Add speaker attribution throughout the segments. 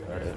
Speaker 1: Got it.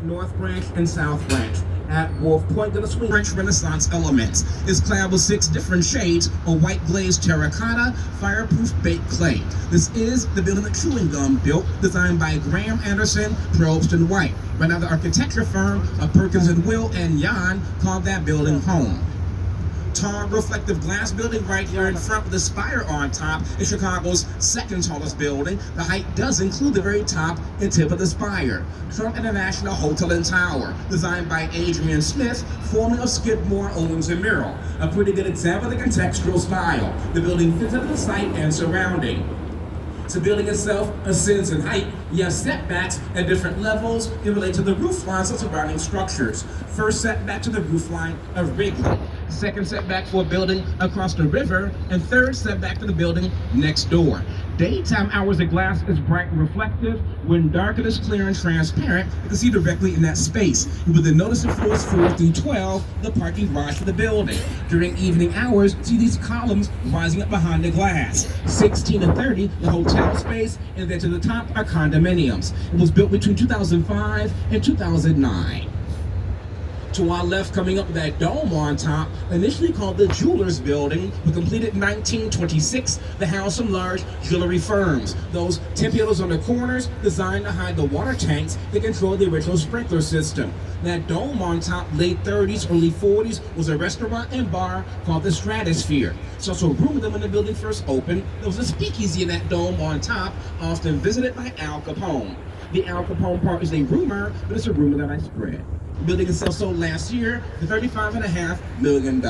Speaker 2: North Branch and South Branch. At Wolf Point, the Swing French Renaissance elements is clad with 6 different shades of white glazed terracotta, fireproof baked clay. This is the building that Chewing Gum built, designed by Graham Anderson, Probst and White. Right now, the architecture firm of Perkins and Will and Jan called that building home. Tall reflective glass building right here in front with the spire on top is Chicago's second tallest building. The height does include the very top and tip of the spire. Trump International Hotel and Tower, designed by Adrian Smith, formerly of Skidmore, Owens and Merrill. A pretty good example of the contextual style. The building fits into the site and surrounding. The building itself ascends in height. You have setbacks at different levels that relate to the roof lines of surrounding structures. First setback to the roof line of Wrigley. Second setback for a building across the river, and third setback to the building next door. Daytime hours, the glass is bright and reflective. When dark, it is clear and transparent. You can see directly in that space. You will then notice in floors 4 through 12, the parking garage for the building. During evening hours, see these columns rising up behind the glass. 16 and 30, the hotel space, and then to the top are condominiums. It was built between 2005 and 2009. To our left, coming up with that dome on top, initially called the Jewelers Building, was completed in 1926 to house some large jewelry firms. Those temperatures on the corners designed to hide the water tanks that control the original sprinkler system. That dome on top, late 30s, early 40s, was a restaurant and bar called the Stratosphere. It's also a room that when the building first opened, there was a speakeasy in that dome on top, often visited by Al Capone. The Al Capone part is a rumor, but it's a rumor that I spread. The building itself sold last year for $35.5 million.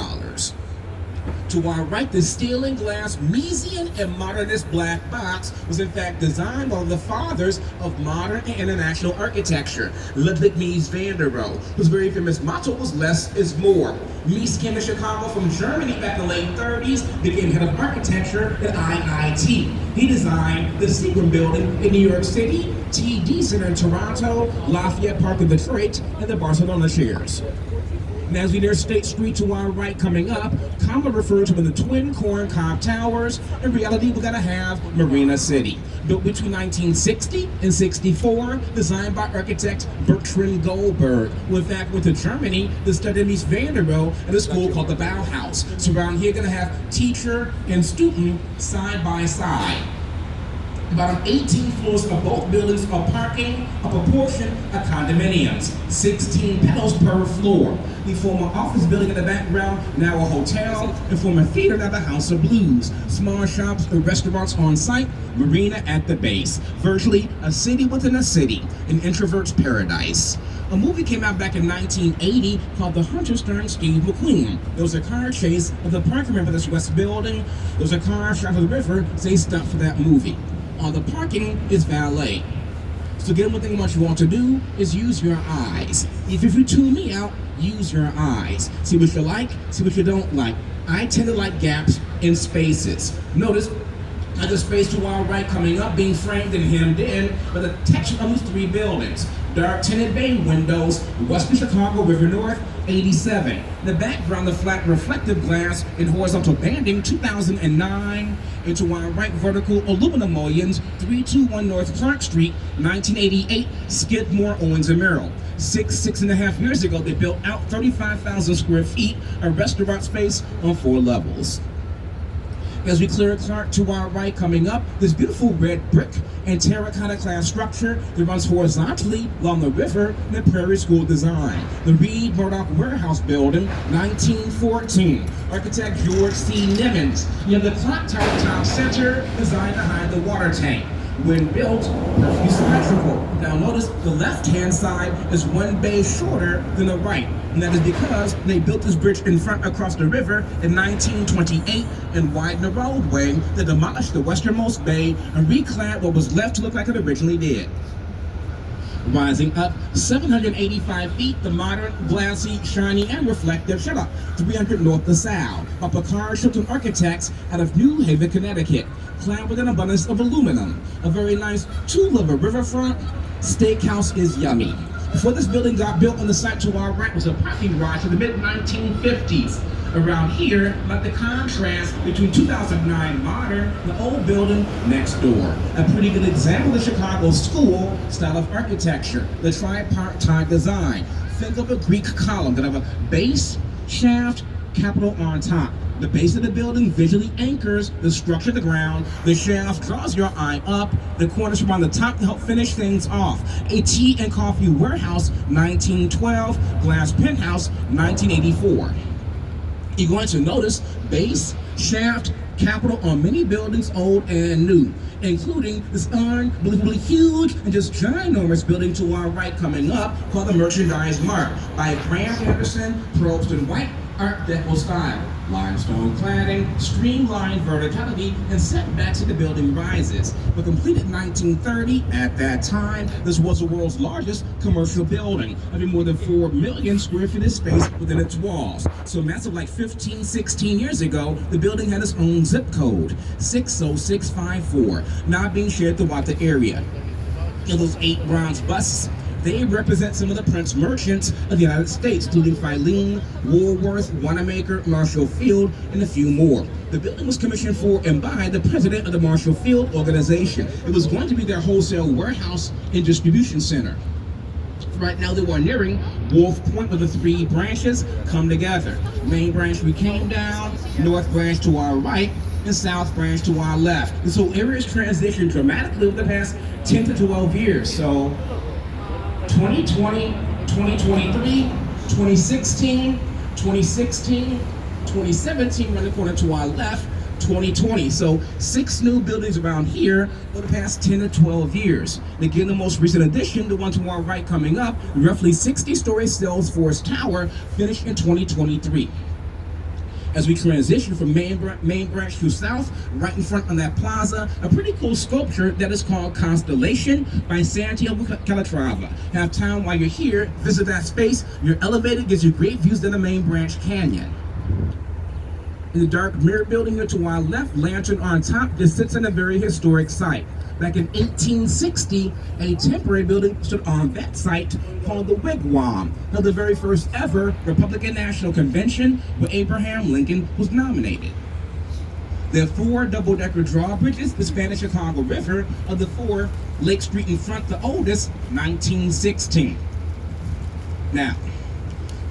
Speaker 2: To our right, the steel and glass Miesian and modernist black box was in fact designed by the fathers of modern and international architecture, Ludwig Mies van der Rohe, whose very famous motto was less is more. Mies came to Chicago from Germany back in the late 30s, became head of architecture at IIT. He designed the Seagram Building in New York City, TD Center in Toronto, Lafayette Park in Detroit, and the Barcelona Chairs. And as we near State Street to our right coming up, commonly referred to in the Twin Corn Cob Towers, in reality we're gonna have Marina City. Built between 1960 and 64, designed by architect Bertrand Goldberg, who in fact went to Germany to study Mies van der Rohe at a school called the Bauhaus. So around here gonna have teacher and student side by side. About 18 floors of both buildings are parking, a proportion of condominiums, 16 pedals per floor. The former office building in the background, now a hotel, and former theater, now the House of Blues. Small shops and restaurants on site, marina at the base. Virtually a city within a city, an introvert's paradise. A movie came out back in 1980 called The Hunter starring Steve McQueen. There was a car chase of the parking ramp of this west building. There was a car shot to the river, so they stopped for that movie. On the parking is valet. So again, one thing I want you all to do is use your eyes. If you tune me out, use your eyes. See what you like, see what you don't like. I tend to like gaps in spaces. Notice At the space to our right coming up, being framed and hemmed in by the texture of these three buildings. Dark tinted bay windows, Western Chicago River North, 87. In the background, the flat reflective glass in horizontal banding, 2009. Into our right, vertical aluminum mullions, 321 North Clark Street, 1988, Skidmore, Owens and Merrill. 6.5 years ago, they built out 35,000 square feet of restaurant space on 4 levels. As we clear Clark to our right coming up, this beautiful red brick and terracotta class structure that runs horizontally along the river in the Prairie School design. The Reed Murdoch Warehouse Building, 1914. Architect George C. Nimmons. You have the clock tower top center designed to hide the water tank. When built, perfectly symmetrical. Now notice the left-hand side is 1 bay shorter than the right. And that is because they built this bridge in front across the river in 1928 and widened the roadway that demolished the westernmost bay and reclad what was left to look like it originally did. Rising up 785 feet, the modern, glassy, shiny, and reflective, 300 North LaSalle, by Picard Chilton Architects out of New Haven, Connecticut, clad with an abundance of aluminum. A very nice 2-level riverfront. Steakhouse is yummy. Before this building got built on the site to our right was a parking garage in the mid-1950s. Around here, like the contrast between 2009 modern and the old building next door. A pretty good example of Chicago school style of architecture, the tripartite design. Think of a Greek column that have a base, shaft, capital on top. The base of the building visually anchors the structure of the ground. The shaft draws your eye up. The corners from on the top to help finish things off. A tea and coffee warehouse, 1912. Glass penthouse, 1984. You're going to notice base, shaft, capital on many buildings, old and new, including this unbelievably huge and just ginormous building to our right coming up called the Merchandise Mart by Graham Anderson, Probst and White, Art Deco style. Limestone cladding, streamlined verticality, and setbacks as the building rises. But completed in 1930, at that time, this was the world's largest commercial building, having more than 4 million square feet of space within its walls. So massive, like 15, 16 years ago, the building had its own zip code, 60654, not being shared throughout the area. In those 8 bronze busts, they represent some of the prince merchants of the United States, including Philemon, Woolworth, Wanamaker, Marshall Field, and a few more. The building was commissioned for and by the president of the Marshall Field organization. It was going to be their wholesale warehouse and distribution center. Right now they were nearing Wolf Point, where the 3 branches come together. Main branch we came down, north branch to our right, and south branch to our left. And so areas transitioned dramatically over the past 10 to 12 years. So 2020, 2023, 2016, 2016, 2017, running the corner to our left, 2020. So 6 new buildings around here over the past 10 to 12 years. And again, the most recent addition, the one to our right coming up, roughly 60-story Salesforce Tower, finished in 2023. As we transition from main branch to south, right in front of that plaza, a pretty cool sculpture that is called Constellation by Santiago Calatrava. Have time while you're here, visit that space. Your elevator gives you great views of the main branch canyon. In the dark mirror building here to our left, lantern on top, just sits in a very historic site. Back in 1860, a temporary building stood on that site called the Wigwam, held the very first ever Republican National Convention where Abraham Lincoln was nominated. There are 4 double-decker drawbridges, the Spanish Chicago River, of the 4, Lake Street in front, the oldest, 1916. Now,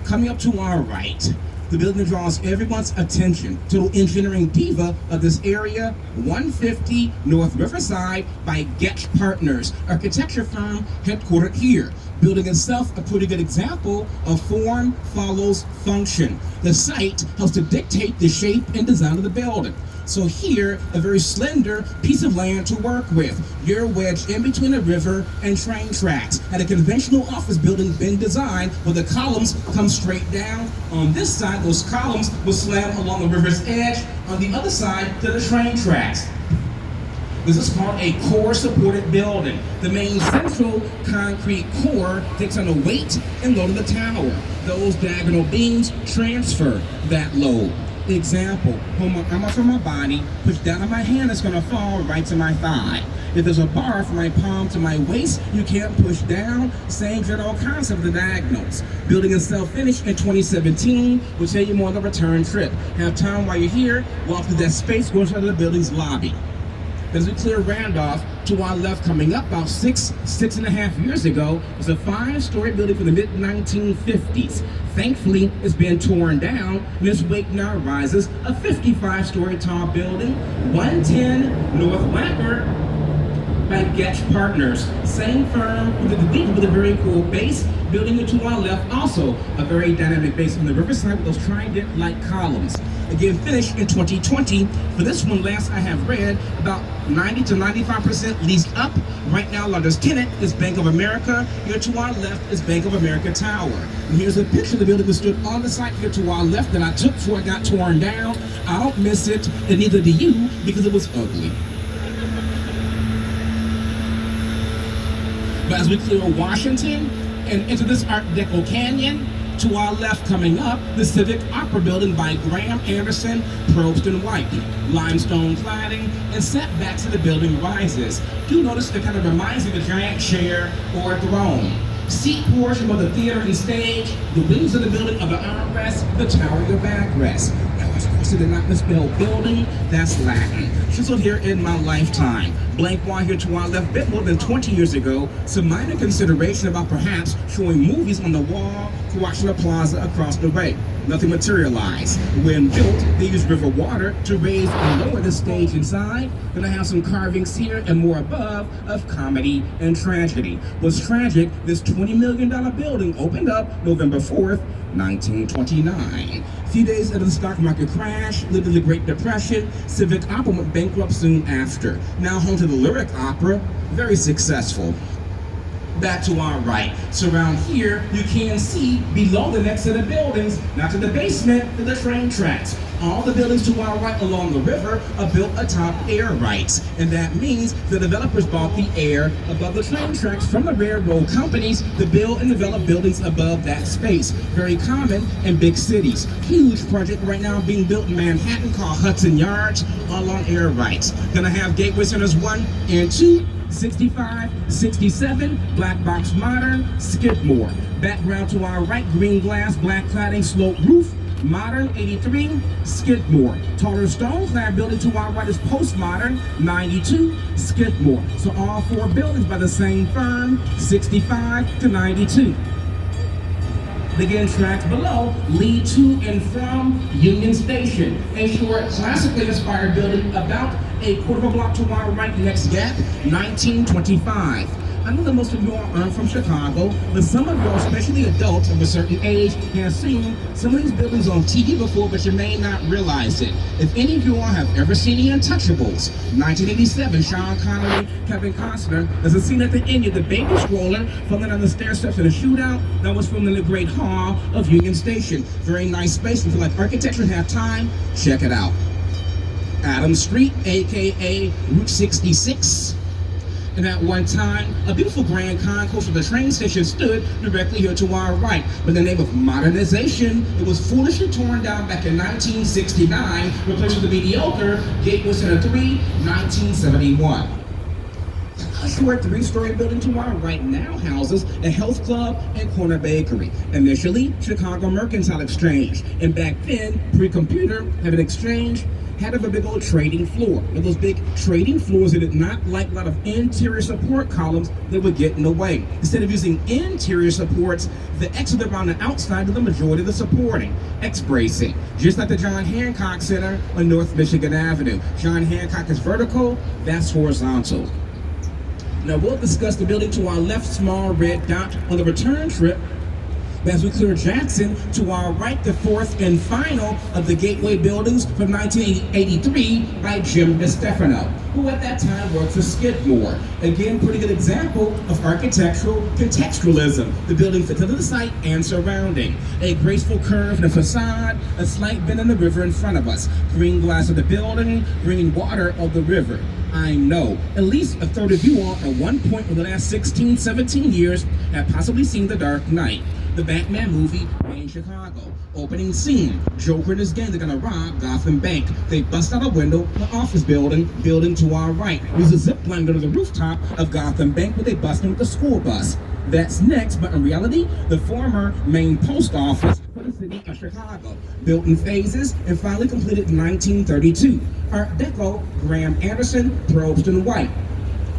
Speaker 2: coming up to our right, the building draws everyone's attention to the engineering diva of this area, 150 North Riverside by Getch Partners, architecture firm headquartered here. Building itself a pretty good example of form follows function. The site helps to dictate the shape and design of the building. So here, a very slender piece of land to work with. You're wedged in between the river and train tracks. At a conventional office building been designed where the columns come straight down. On this side, those columns will slam along the river's edge. On the other side, to the train tracks. This is called a core-supported building. The main central concrete core takes on the weight and load of the tower. Those diagonal beams transfer that load. Example, hold my arm up on my body, push down on my hand, it's gonna fall right to my thigh. If there's a bar from my palm to my waist, you can't push down. Same general concept of the diagonals. Building and self-finish in 2017. We'll tell you more on the return trip. Have time while you're here, walk through that space, go inside the building's lobby. As we clear Randolph, to our left coming up about six and a half years ago, was a 5-story building from the mid-1950s. Thankfully, it's been torn down, and its wake now rises a 55-story tall building, 110 North Lambert by Getch Partners. Same firm with a very cool base. Building to our left, also a very dynamic base on the riverside with those trident-like columns. Again, finished in 2020. For this one, last I have read, about 90 to 95% leased up. Right now, largest tenant is Bank of America. Here to our left is Bank of America Tower. And here's a picture of the building that stood on the site here to our left that I took before it got torn down. I don't miss it, and neither do you, because it was ugly. But as we clear Washington and into this Art Deco canyon, to our left coming up, the Civic Opera Building by Graham Anderson, Probst and White. Limestone cladding and setbacks of the building rises. Do notice it kind of reminds me of a giant chair or a throne. Seat portion of the theater and stage, the wings of the building of the armrest, the tower of the backrest. Now, of course, it did not misspell building, that's Latin. Chiseled here in my lifetime. Blank wall here to our left, bit more than 20 years ago. Some minor consideration about perhaps showing movies on the wall to watch the plaza across the way. Nothing materialized. When built, they used river water to raise and lower the stage inside. Then I have some carvings here and more above of comedy and tragedy. What's tragic, this $20 million building opened up November 4th, 1929. A few days into the stock market crash, lived in the Great Depression, Civic Opera went bankrupt soon after. Now home to the Lyric Opera, very successful. Back to our right. So around here, you can see below the next set of buildings, not to the basement, to the train tracks. All the buildings to our right along the river are built atop air rights. And that means the developers bought the air above the train tracks from the railroad companies to build and develop buildings above that space. Very common in big cities. Huge project right now being built in Manhattan called Hudson Yards, all on air rights. Gonna have Gateway Centers 1 and 2, 65, 67, Black Box Modern, Skidmore. Background to our right, green glass, black cladding, sloped roof, Modern, 83, Skidmore. Taller stone clad building to our right is Postmodern, 92, Skidmore. So all 4 buildings by the same firm, 65 to 92. Again, tracks below lead to and from Union Station, a short, classically inspired building about a quarter of a block to our right, next gap, 1925. I know that most of you all aren't from Chicago, but some of you, especially adults of a certain age, have seen some of these buildings on TV before, but you may not realize it. If any of you all have ever seen The Untouchables, 1987, Sean Connery, Kevin Costner, there's a scene at the end of the baby stroller falling down the stair steps in a shootout that was filmed in the Great Hall of Union Station. Very nice space. If you like architecture and have time, check it out. Adams Street, aka Route 66. And at one time, a beautiful grand concourse of the train station stood directly here to our right. But in the name of modernization, it was foolishly torn down back in 1969, replaced with the mediocre Gateway Center 3, 1971. A short 3-story building to our right now houses a health club and corner bakery. Initially, Chicago Mercantile Exchange. And back then, pre-computer, had an exchange, had a big old trading floor. And those big trading floors that did not like a lot of interior support columns that would get in the way. Instead of using interior supports, the exit around the outside of the majority of the supporting. X-bracing, just like the John Hancock Center on North Michigan Avenue. John Hancock is vertical, that's horizontal. Now we'll discuss the building to our left, small red dot on the return trip. As we clear Jackson, to our right, the 4th and final of the Gateway buildings from 1983 by Jim DeStefano, who at that time worked for Skidmore. Again, pretty good example of architectural contextualism. The building fits into the site and surrounding. A graceful curve in the facade, a slight bend in the river in front of us. Green glass of the building, green water of the river. I know at least a third of you all at one point in the last 16, 17 years have possibly seen The Dark Knight. The Batman movie in Chicago. Opening scene, Joker and his gang, they're gonna rob Gotham Bank. They bust out a window, the office building to our right. There's a zip line to the rooftop of Gotham Bank where they bust in with the school bus. That's next, but in reality, the former main post office for the city of Chicago, built in phases and finally completed in 1932. Art Deco, Graham Anderson, Probst & White.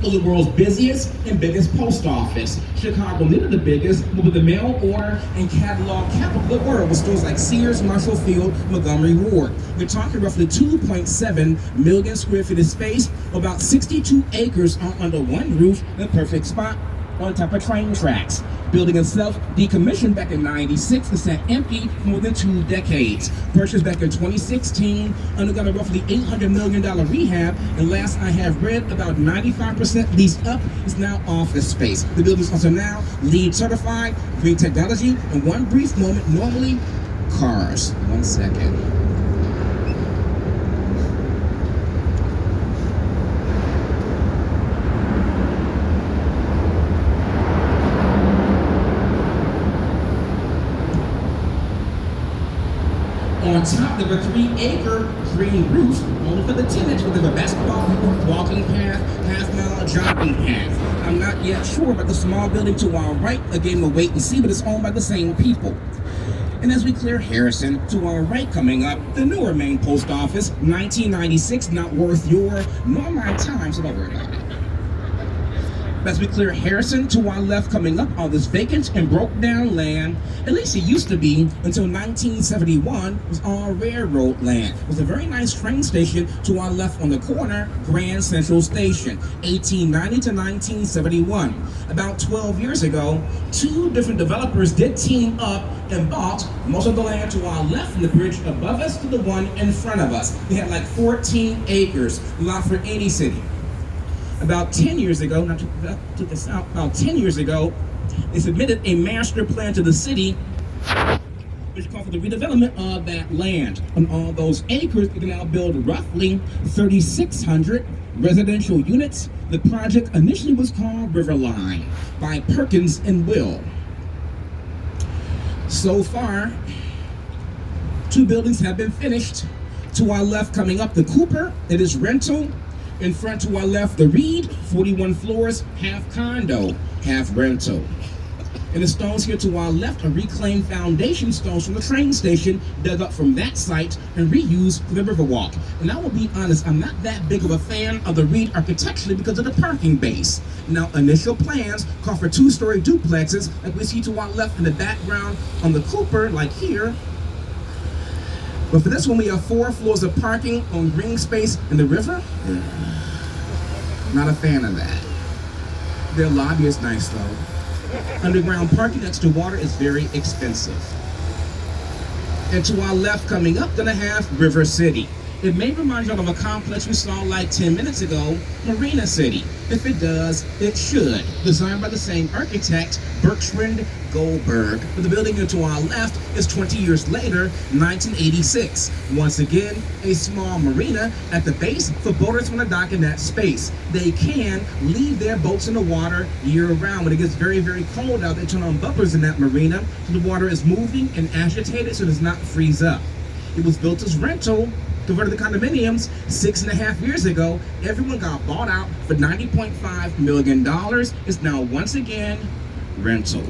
Speaker 2: The world's busiest and biggest post office. Chicago needed the biggest, but with the mail order and catalog capital of the world with stores like Sears, Marshall Field, Montgomery Ward. We're talking roughly 2.7 million square feet of space, about 62 acres all under one roof, the perfect spot on top of train tracks. Building itself decommissioned back in '96 and sat empty for more than 2 decades. Purchased back in 2016, undergone a roughly $800 million rehab, and last I have read, about 95% leased up is now office space. The building is also now LEED certified, green technology, and one brief moment, normally cars. 1 second. On top of a 3-acre green roof, only for the tenants, with a basketball court, walking path, half-mile jogging path. I'm not yet sure about the small building to our right, a game of wait and see, but it's owned by the same people. And as we clear Harrison, to our right coming up, the newer main post office, 1996, not worth your nor my time, so don't worry about it. As we clear Harrison, to our left coming up, all this vacant and broke down land, at least it used to be until 1971, was all railroad land. It was a very nice train station to our left on the corner, Grand Central Station, 1890 to 1971. About 12 years ago, 2 different developers did team up and bought most of the land to our left from the bridge above us to the one in front of us. They had like 14 acres, a lot for any city. About 10 years ago, about 10 years ago, they submitted a master plan to the city, which called for the redevelopment of that land. On all those acres, they can now build roughly 3,600 residential units. The project initially was called Riverline by Perkins and Will. So far, 2 buildings have been finished. To our left coming up, the Cooper, it is rental. In front to our left, the Reed, 41 floors, half condo, half rental. And the stones here to our left are reclaimed foundation stones from the train station, dug up from that site and reused for the Riverwalk. And I will be honest, I'm not that big of a fan of the Reed architecturally because of the parking base. Now, initial plans call for 2-story duplexes, like we see to our left in the background on the Cooper, like here. But for this one, we have 4 floors of parking on green space in the river. Not a fan of that. Their lobby is nice though. Underground parking next to water is very expensive. And to our left coming up, gonna have River City. It may remind you of a complex we saw like 10 minutes ago, Marina City. If it does, it should. Designed by the same architect, Bergschwind Goldberg. But the building to our left is 20 years later, 1986. Once again, a small marina at the base for boaters on the dock in that space. They can leave their boats in the water year-round. When it gets very, very cold out, they turn on bumpers in that marina, so the water is moving and agitated so it does not freeze up. It was built as rental, converted to condominiums 6.5 years ago. Everyone got bought out for $90.5 million. It's now once again rental.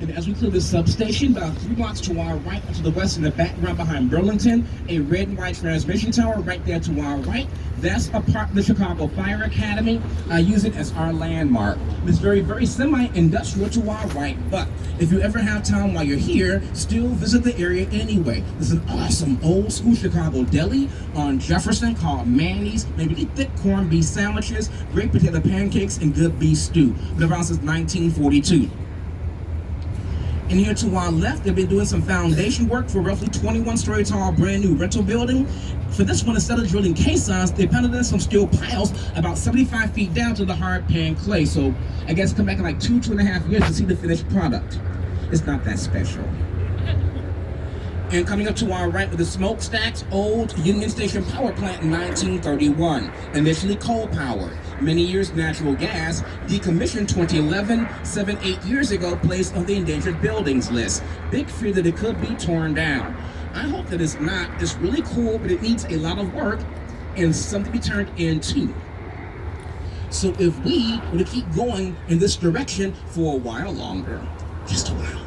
Speaker 2: And as we clear this substation, about 3 blocks to our right and to the west in the background behind Burlington, a red and white transmission tower right there to our right. That's a part of the Chicago Fire Academy. I use it as our landmark. It's very, very semi-industrial to our right, but if you ever have time while you're here, still visit the area anyway. There's an awesome old school Chicago deli on Jefferson called Manny's. Maybe eat thick corned beef sandwiches, great potato pancakes, and good beef stew. Been around since 1942. And here to our left, they've been doing some foundation work for roughly 21-story tall brand new rental building. For this one, instead of drilling caissons, they pounded in some steel piles about 75 feet down to the hard pan clay. So I guess come back in like 2.5 years to see the finished product. It's not that special. And coming up to our right with the smokestacks, old Union Station power plant in 1931. Initially coal powered. Many years natural gas, decommissioned 2011, 8 years ago, placed on the endangered buildings list. Big fear that it could be torn down. I hope that it's not. It's really cool, but it needs a lot of work and something to be turned into. So if we were to keep going in this direction for a while longer, just a while longer,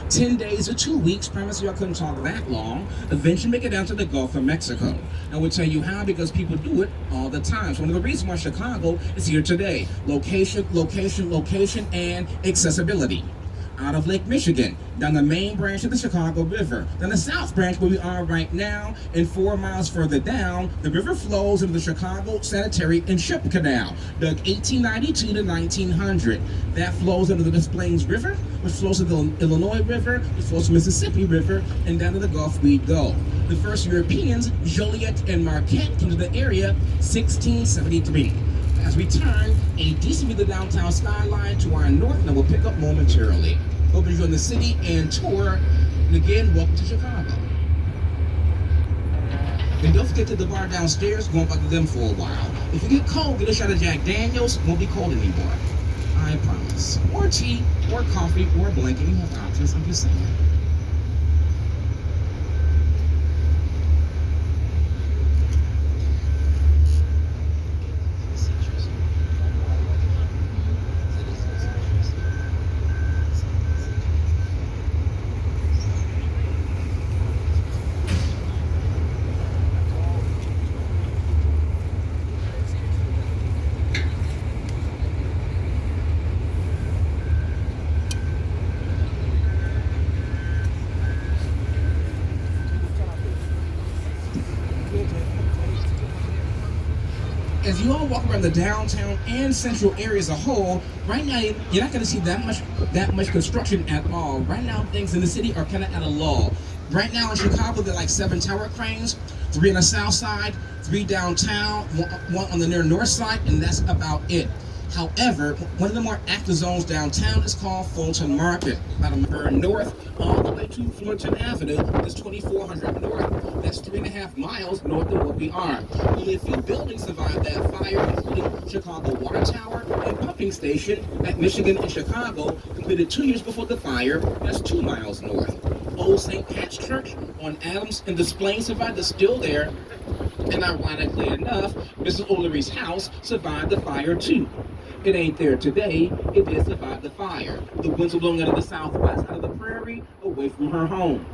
Speaker 2: 10 days or 2 weeks, promise you I couldn't talk that long, eventually make it down to the Gulf of Mexico. I will tell you how, because people do it all the time. So one of the reasons why Chicago is here today, location, location, location, and accessibility. Out of Lake Michigan, down the main branch of the Chicago River, then the south branch where we are right now, and 4 miles further down, the river flows into the Chicago Sanitary and Ship Canal, dug 1892 to 1900. That flows into the Des Plaines River, which flows to the Illinois River, which flows to Mississippi River, and down to the Gulf we go. The first Europeans, Joliet and Marquette, came to the area 1673. As we turn a decent view of the downtown skyline to our north, and we'll pick up momentarily. Hope you enjoy the city and tour, and again, welcome to Chicago. And don't forget to the bar downstairs, go up to them for a while. If you get cold, get a shot of Jack Daniels, won't be cold anymore. I promise. Or tea, or coffee, or a blanket, you have options, I'm just saying. As you all walk around the downtown and central area as a whole, right now you're not going to see that much construction at all. Right now things in the city are kind of at a lull. Right now in Chicago there are like 7 tower cranes, 3 on the south side, 3 downtown, 1 on the near north side, and that's about it. However, one of the more active zones downtown is called Fulton Market. About a mile north, all the way to Fulton Avenue, is 2400 north. That's 3.5 miles north of where we are. Only a few buildings survived that fire, including Chicago Water Tower and Pumping Station at Michigan and Chicago, completed 2 years before the fire. That's 2 miles north. Old St. Pat's Church on Adams and Des Plaines survived, is still there. And ironically enough, Mrs. O'Leary's house survived the fire too. It ain't there today, it did survive the fire. The winds were blowing out of the southwest, out of the prairie, away from her home.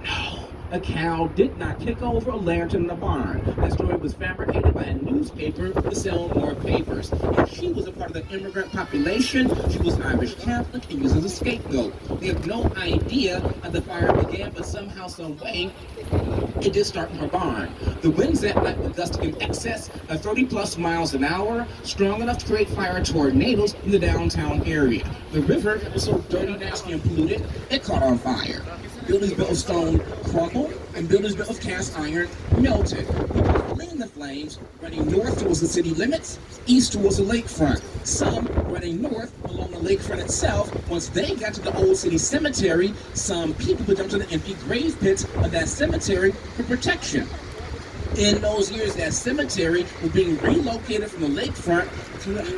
Speaker 2: No, a cow did not kick over a lantern in the barn. That story was fabricated by a newspaper to sell more papers. And she was a part of the immigrant population. She was Irish Catholic and used as a scapegoat. They have no idea how the fire began, but somehow, some way, it did start in her barn. The winds that night were gusting in excess of 30 plus miles an hour, strong enough to create fire tornadoes in the downtown area. The river was so dirty, nasty, and polluted, it caught on fire. Buildings built of stone crumbled, and buildings built of cast iron melted. People fleeing the flames, running north towards the city limits, east towards the lakefront. Some running north along the lakefront itself. Once they got to the old city cemetery, some people would jump to the empty grave pits of that cemetery for protection. In those years, that cemetery was being relocated from the lakefront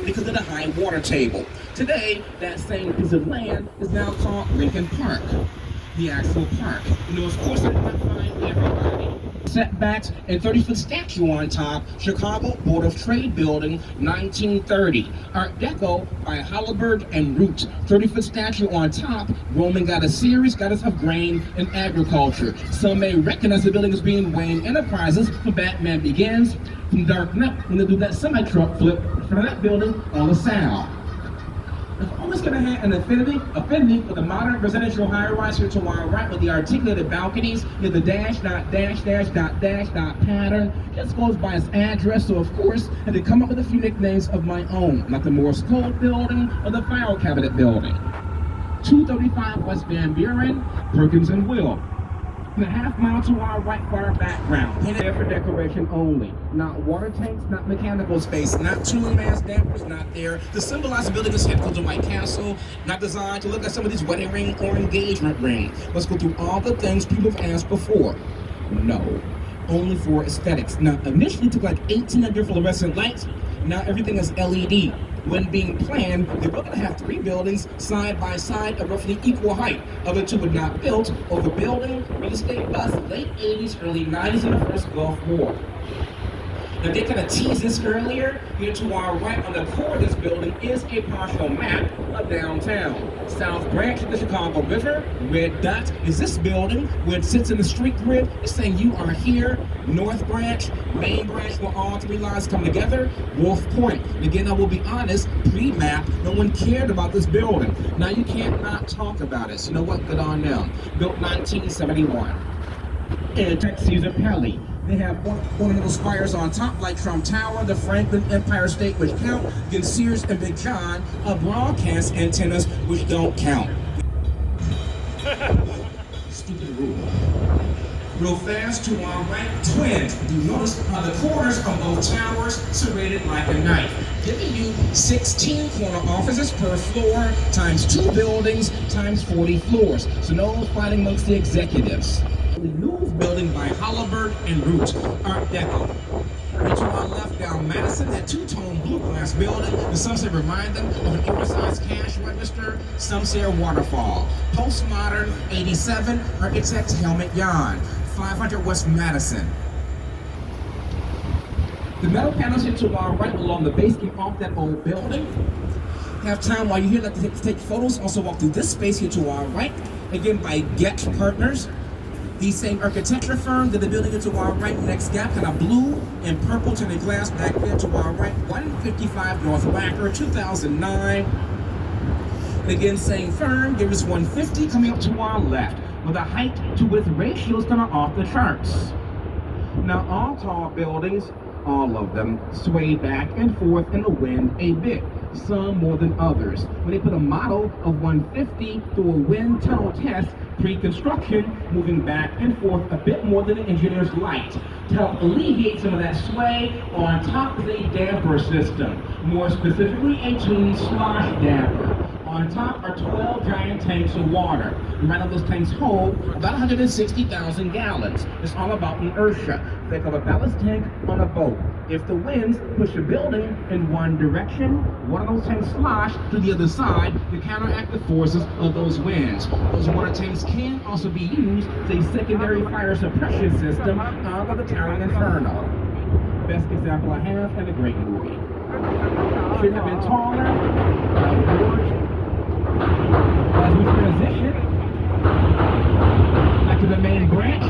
Speaker 2: because of the high water table. Today, that same piece of land is now called Lincoln Park. The actual park. You know, of course, I did not find everybody. Setbacks and 30-foot statue on top, Chicago Board of Trade Building, 1930. Art Deco by Holabird and Root. 30-foot statue on top, Roman goddess of grain and agriculture. Some may recognize the building as being Wayne Enterprises from Batman Begins. From Dark Knight, when they do that semi-truck flip in front of that building, all the sound. It's always going to have an affinity with the modern residential high-rise here to our right with the articulated balconies, the dash dot pattern. Just goes by its address, so of course, I had to come up with a few nicknames of my own, like the Morse Code Building or the File Cabinet Building. 235 West Van Buren, Perkins and Will. And a half mile to our right for our background. There for decoration only. Not water tanks, not mechanical space, not two mass dampers, not there. To symbolize the building is headquarters of White Castle, not designed to look at some of these wedding ring or engagement rings. Let's go through all the things people have asked before. No. Only for aesthetics. Now, initially it took like 18 different fluorescent lights, Now everything is LED. When being planned, they were going to have 3 buildings side by side of roughly equal height. Other 2 were not built. Overbuilding, real estate bust, late 80s, early 90s in the first Gulf War. Now they kind of teased this earlier. Here to our right on the core of this building is a partial map of downtown. South Branch of the Chicago River, red dot is this building where it sits in the street grid. It's saying you are here. North Branch, Main Branch, where all 3 lines come together. Wolf Point. Again, I will be honest, pre-map, no one cared about this building. Now you can't not talk about it. So you know what? Good on them. Built 1971. And Tech Caesar Pelli. They have one of those spires on top, like Trump Tower, the Franklin Empire State, which count, then Sears and Big John, broadcast antennas, which don't count. Stupid rule. Real fast to our right, twins. You notice the corners of both towers serrated like a knife, giving you 16 corner offices per floor, times 2 buildings, times 40 floors. So no fighting amongst the executives. New building by Holabird and Root, Art Deco. And to our left down Madison, that 2-tone blue glass building, and some say remind them of an oversized cash register, some say a waterfall. Postmodern 87, architect Helmut Jahn, 500 West Madison. The metal panels here to our right along the base came off that old building. Have time while you're here, like to take photos. Also walk through this space here to our right, again by Get Partners. The same architecture firm that the building to our right, next gap, kind of blue and purple tinted glass back there to our right, 155 North Wacker, 2009. And again, same firm, give us 150 coming up to our left, with a height to width ratio is kind of off the charts. Now all tall buildings, all of them, sway back and forth in the wind a bit, some more than others. When they put a model of 150 through a wind tunnel test, pre-construction, moving back and forth a bit more than the engineers liked. To help alleviate some of that sway, on top is a damper system, more specifically a Twin slosh damper. On top are 12 giant tanks of water. Right now those tanks hold about 160,000 gallons. It's all about inertia. Think of a ballast tank on a boat. If the winds push a building in one direction, one of those tanks slosh to the other side to counteract the forces of those winds. Those water tanks can also be used as a secondary fire suppression system of the Italian Inferno. Best example I have in a great movie. Should have been taller, George. As we transition back to the main branch,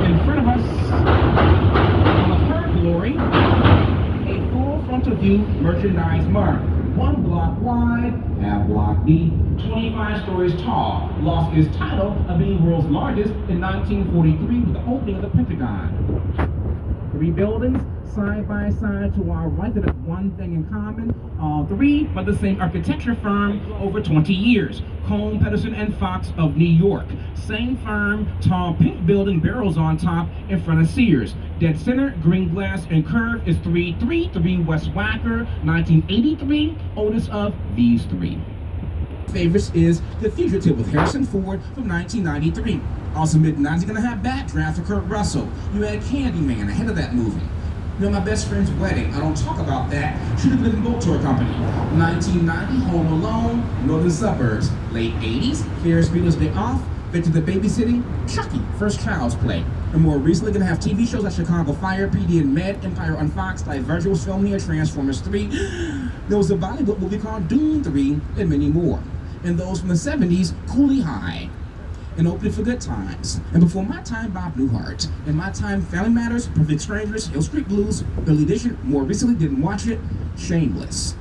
Speaker 2: in front of us, on the third glory, a full frontal view merchandise mark. 1 block wide, half block deep, 25 stories tall. Lost its title of being world's largest in 1943 with the opening of the Pentagon. 3 buildings, side by side to our right, that have one thing in common. All 3 by the same architecture firm over 20 years. Cone, Pedersen, and Fox of New York. Same firm, tall pink building, barrels on top in front of Sears. Dead center, green glass and curve is 333 West Wacker, 1983, oldest of these 3. Favorites is The Fugitive with Harrison Ford from 1993. Also mid-90s, you're gonna have Backdraft for Kurt Russell. You had Candyman ahead of that movie. You know, My Best Friend's Wedding, I don't talk about that. Should have been a boat tour company. 1990, Home Alone, Northern Suburbs. Late 80s, Ferris Bueller's Day Off, Back to the Babysitting, Chucky, First Child's Play. And more recently, gonna have TV shows like Chicago Fire, PD and Med, Empire on Fox, Divergent was filmed here, Transformers 3. There was a Bollywood movie called Doom 3, and many more. And those from the 70s, Cooley High. And Opening for Good Times. And before my time, Bob Newhart. In my time, Family Matters, Perfect Strangers, Hill Street Blues, early edition, more recently, didn't watch it, Shameless.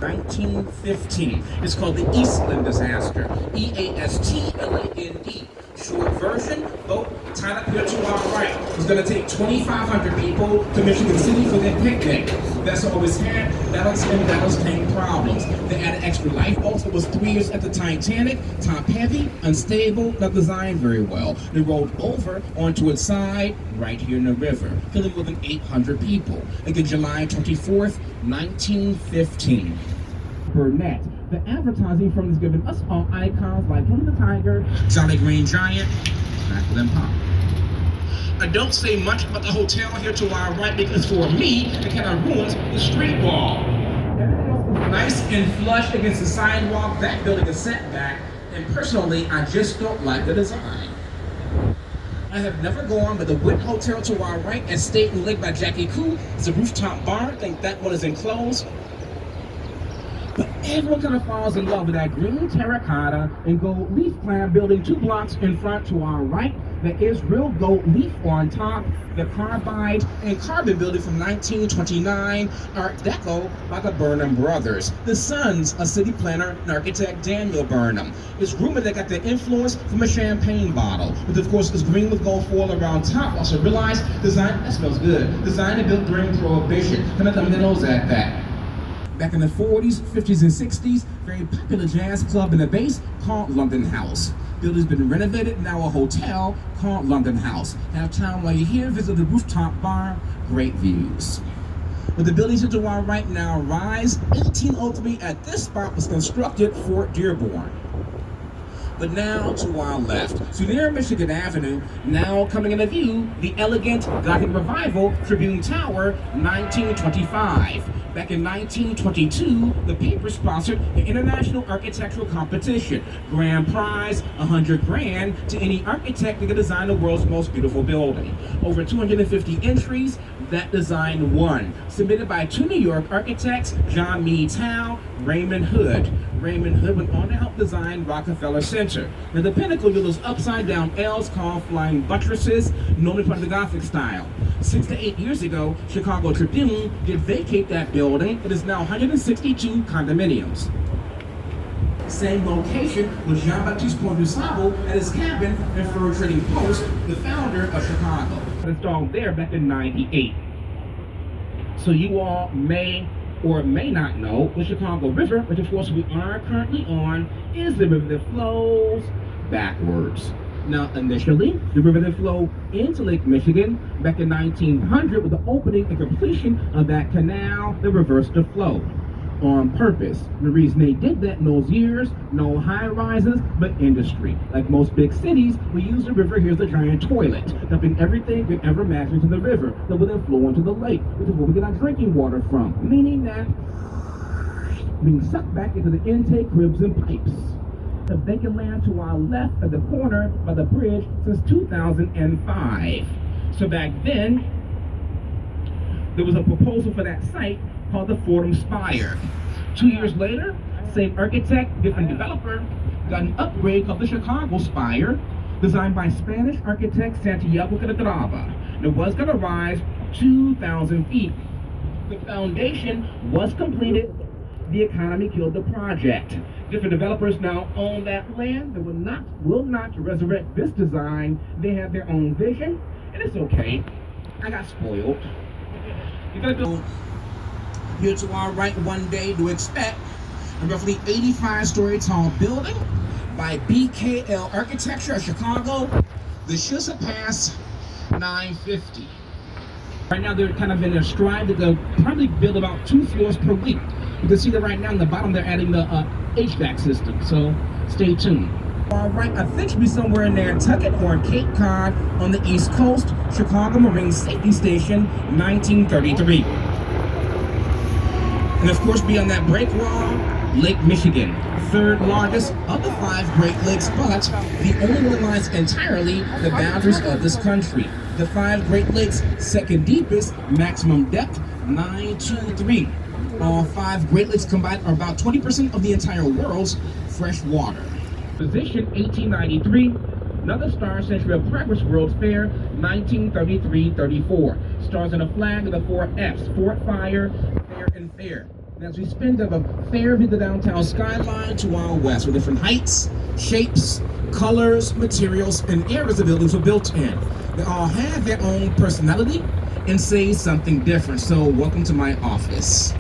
Speaker 2: 1915. It's called the Eastland Disaster. EASTLAND. Short version, boat tied up here to our right. It's going to take 2,500 people to Michigan City for their picnic. That's always had ballast and ballast tank problems. They added extra lifeboats. It was 3 years at the Titanic. Top heavy, unstable, not designed very well. They rolled over onto its side right here in the river, killing more than 800 people. Again, July 24th, 1915. Burnett. The advertising firm has given us all icons like Tony the Tiger, Jolly Green Giant, back to them pop. I don't say much about the hotel here to our right because for me, it kind of ruins the street wall. Everything else is nice and flush against the sidewalk. That building is set back, and personally, I just don't like the design. I have never gone, but the Wynn Hotel to our right at State and Lake by Jackie Koo is a rooftop bar. I think that one is enclosed. But everyone kind of falls in love with that green terracotta and gold leaf plan building 2 blocks in front to our right. There is real gold leaf on top. The carbide and carbon building from 1929, Art Deco by the Burnham brothers. The sons of city planner and architect Daniel Burnham. It's rumored they got their influence from a champagne bottle, which of course is green with gold foil around top. Also realize design, that smells good. Designed and built during Prohibition. Kind of thumb their nose at that. Back in the 40s, 50s, and 60s, very popular jazz club in the base called London House. Building's been renovated, now a hotel called London House. Have time while you're here, visit the rooftop bar, great views. With the buildings to our right now rise, 1803 at this spot was constructed Fort Dearborn. But now to our left, so near Michigan Avenue, now coming into view, the elegant Gothic Revival Tribune Tower, 1925. Back in 1922, the paper sponsored an international architectural competition. Grand prize, $100,000 to any architect that can design the world's most beautiful building. Over 250 entries, that design won. Submitted by 2 New York architects, John Mead Howe, Raymond Hood. Raymond Hood went on to help design Rockefeller Center. Now the pinnacle with those upside down L's called flying buttresses, normally part of the Gothic style. 6 to 8 years ago, Chicago Tribune did vacate that building. It is now 162 condominiums. Same location was Jean-Baptiste Point du Sable at his cabin in Fur Trading Post, the founder of Chicago. Installed there back in '98. So you all may or may not know the Chicago River, which of course we are currently on, is the river that flows backwards. Now, initially, the river that flowed into Lake Michigan back in 1900 with the opening and completion of that canal that reversed the flow on purpose. The reason they did that in those years, no high rises, but industry. Like most big cities, we use the river here as a giant toilet, dumping everything we ever imagined into the river that would then flow into the lake, which is where we get our drinking water from, meaning that being sucked back into the intake ribs and pipes. The vacant land to our left at the corner by the bridge since 2005. So back then, there was a proposal for that site called the Fordham Spire. 2 years later, same architect, different developer, got an upgrade called the Chicago Spire, designed by Spanish architect Santiago Calatrava. And it was going to rise 2,000 feet. The foundation was completed. The economy killed the project. Different developers now own that land. They will not resurrect this design. They have their own vision, and it's okay. I got spoiled. You're gonna build here to our right one day to expect a roughly 85-story tall building by BKL Architecture of Chicago. This should surpass 950. Right now they're kind of in their stride that they'll probably build about 2 floors per week. You can see that right now in the bottom they're adding the HVAC system, so stay tuned. All right, I think should be somewhere in Nantucket or Cape Cod on the East Coast, Chicago Marine Safety Station, 1933. And of course, beyond that break wall, Lake Michigan, third largest of the 5 Great Lakes, but the only one that lies entirely the boundaries of this country. The 5 Great Lakes, second deepest, maximum depth, 923. All 5 Great Lakes combined are about 20% of the entire world's fresh water. Position 1893, another Star Century of Progress World's Fair, 1933-34. Stars on a flag of the 4 F's, Fort, Fire, Fair, and Fair. And as we spin of a fair view of the downtown skyline to our west, with different heights, shapes, colors, materials, and eras the buildings were built in. They all have their own personality and say something different. So welcome to my office.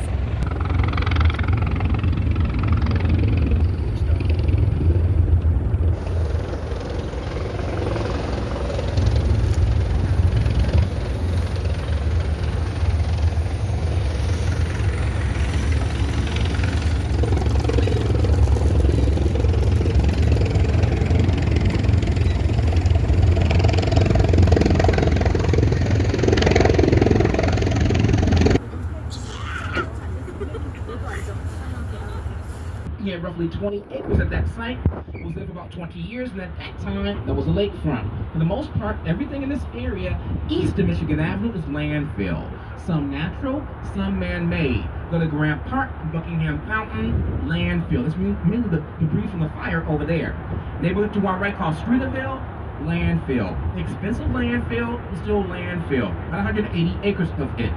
Speaker 2: He had roughly 20 acres at that site. It was there for about 20 years, and at that time, there was a lakefront. For the most part, everything in this area east of Michigan Avenue is landfill. Some natural, some man-made. Go to Grant Park, Buckingham Fountain, landfill. That's mainly the debris from the fire over there. Neighborhood to our right called Streeterville, landfill. Expensive landfill, but still landfill. About 180 acres of it.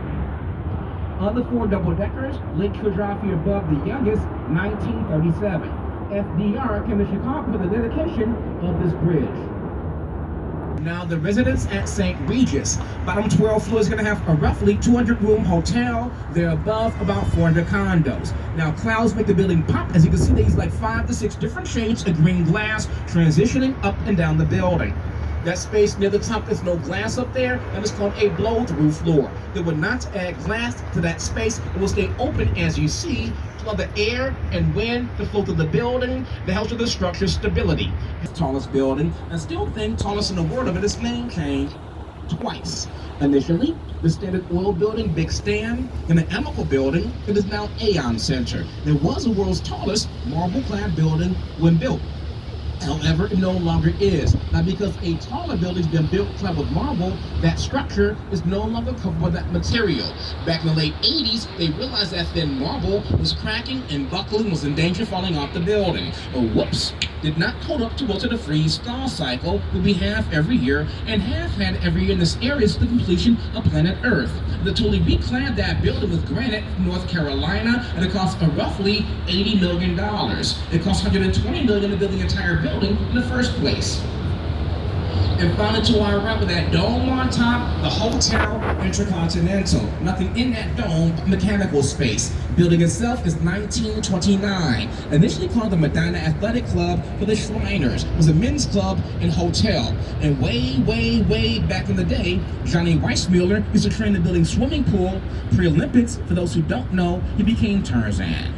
Speaker 2: Other 4 double-deckers, Lakeshore Drive here above the youngest, 1937. FDR came to Chicago for the dedication of this bridge. Now the residence at St. Regis, bottom 12 floor is going to have a roughly 200-room hotel. They're above about 400 condos. Now clouds make the building pop. As you can see, there's like 5 to 6 different shades of green glass transitioning up and down the building. That space near the top, there's no glass up there, and it's called a blow-through floor. They would not add glass to that space. It will stay open, as you see, to allow the air and wind to flow through the building that helps with the structure's stability. The tallest building, and still think tallest in the world, but its name changed twice. Initially, the Standard Oil building, Big Stand, and the Amoco building, it is now Aon Center. It was the world's tallest marble-clad building when built. However, it no longer is. Now, because a taller building's been built clad with marble, that structure is no longer covered by that material. Back in the late 80s, they realized that thin marble was cracking and buckling, was in danger of falling off the building. Oh, whoops. Did not coat up to go to the freeze-thaw cycle that we have every year and have had every year in this area since the completion of planet Earth. They totally reclad that building with granite from North Carolina, and it cost roughly $80 million. It cost $120 million to build the entire building in the first place. And finally, to our right with that dome on top, the Hotel Intercontinental. Nothing in that dome but mechanical space. Building itself is 1929. Initially called the Medina Athletic Club for the Shriners. It was a men's club and hotel. And way back in the day, Johnny Weissmuller used to train the building swimming pool. Pre-Olympics, for those who don't know, he became Tarzan.